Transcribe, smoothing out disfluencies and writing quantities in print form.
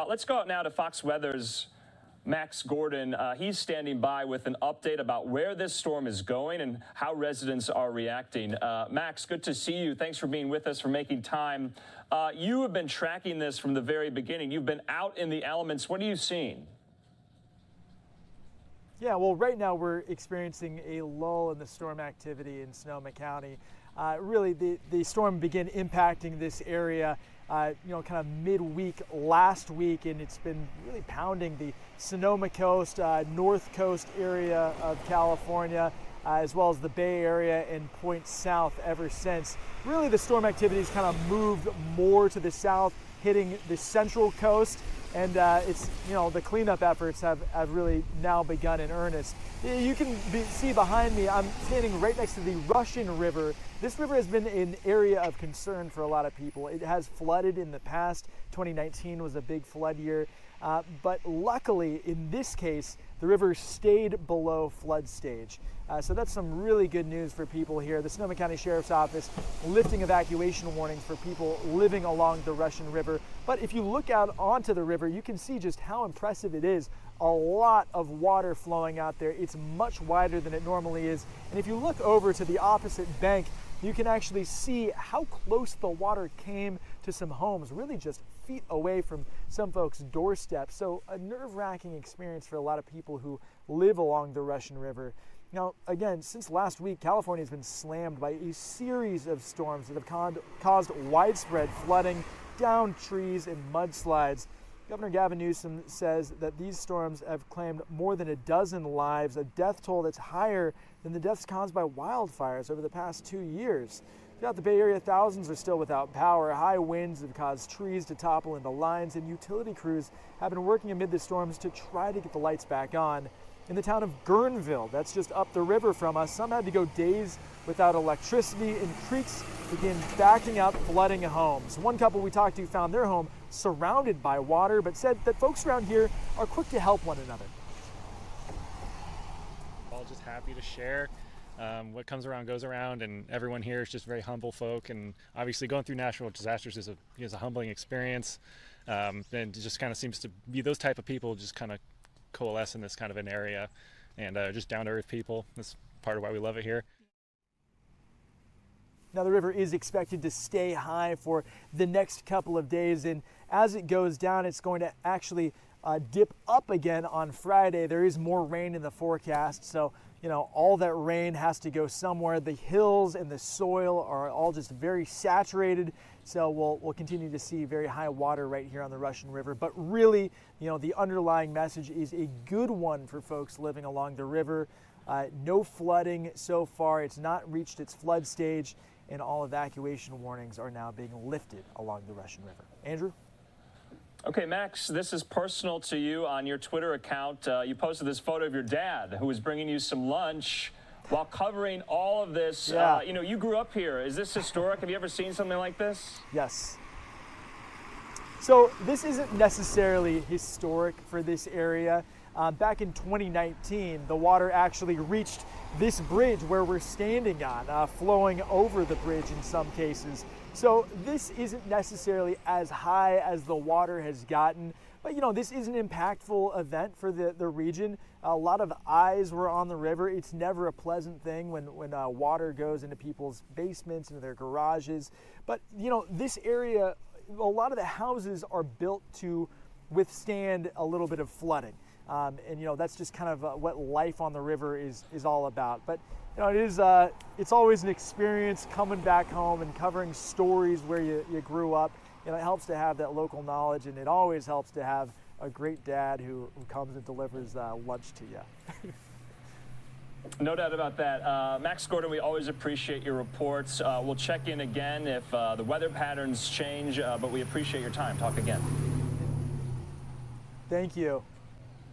Let's go out now to Fox Weather's Max Gorden. He's standing by with an update about where this storm is going and how residents are reacting. Max, good to see you. Thanks for being with us, for making time. You have been tracking this from the very beginning. You've been out in the elements. What are you seeing? Yeah, well, right now we're experiencing a lull in the storm activity in Sonoma County. Really, the storm began impacting this area, kind of midweek last week, and it's been really pounding the Sonoma coast, north coast area of California, as well as the Bay Area and points south ever since. Really, the storm activity has kind of moved more to the south, hitting the central coast. And it's, the cleanup efforts have really now begun in earnest. You can see behind me, I'm standing right next to the Russian River. This river has been an area of concern for a lot of people. It has flooded in the past. 2019 was a big flood year. But luckily, in this case, the river stayed below flood stage. So that's some really good news for people here. The Sonoma County Sheriff's Office lifting evacuation warnings for people living along the Russian River. But if you look out onto the river, you can see just how impressive it is. A lot of water flowing out there. It's much wider than it normally is. And if you look over to the opposite bank, you can actually see how close the water came to some homes, really just feet away from some folks' doorsteps. So a nerve-wracking experience for a lot of people who live along the Russian River. Now, again, since last week, California has been slammed by a series of storms that have caused widespread flooding, downed trees, and mudslides. Governor Gavin Newsom says that these storms have claimed more than a dozen lives, a death toll that's higher than the deaths caused by wildfires over the past 2 years. Throughout the Bay Area, thousands are still without power. High winds have caused trees to topple into lines, and utility crews have been working amid the storms to try to get the lights back on. In the town of Guerneville, that's just up the river from us, some had to go days without electricity, and creeks began backing up, flooding homes. One couple we talked to found their home surrounded by water, but said that folks around here are quick to help one another. All just happy to share. What comes around goes around, and everyone here is just very humble folk, and obviously going through natural disasters is a humbling experience, and it just kind of seems to be those type of people just kind of coalesce in this kind of an area, and just down-to-earth people. That's part of why we love it here. Now, the river is expected to stay high for the next couple of days, and as it goes down, it's going to actually dip up again on Friday. There is more rain in the forecast, so all that rain has to go somewhere. The hills and the soil are all just very saturated, so we'll continue to see very high water right here on the Russian River. But really, the underlying message is a good one for folks living along the river. No flooding so far. It's not reached its flood stage, and all evacuation warnings are now being lifted along the Russian River. Andrew? Okay, Max, this is personal to you. On your Twitter account, you posted this photo of your dad who was bringing you some lunch while covering all of this. Yeah. You grew up here. Is this historic? Have you ever seen something like this? Yes. So this isn't necessarily historic for this area. Back in 2019, the water actually reached this bridge where we're standing on, flowing over the bridge in some cases. So this isn't necessarily as high as the water has gotten, but this is an impactful event for the region. A lot of eyes were on the river. It's never a pleasant thing when water goes into people's basements, into their garages. But this area, a lot of the houses are built to withstand a little bit of flooding. And that's just kind of what life on the river is all about. But it's always an experience coming back home and covering stories where you grew up. It helps to have that local knowledge, and it always helps to have a great dad who comes and delivers lunch to you. No doubt about that. Max Gorden, we always appreciate your reports. We'll check in again if the weather patterns change, but we appreciate your time. Talk again. Thank you.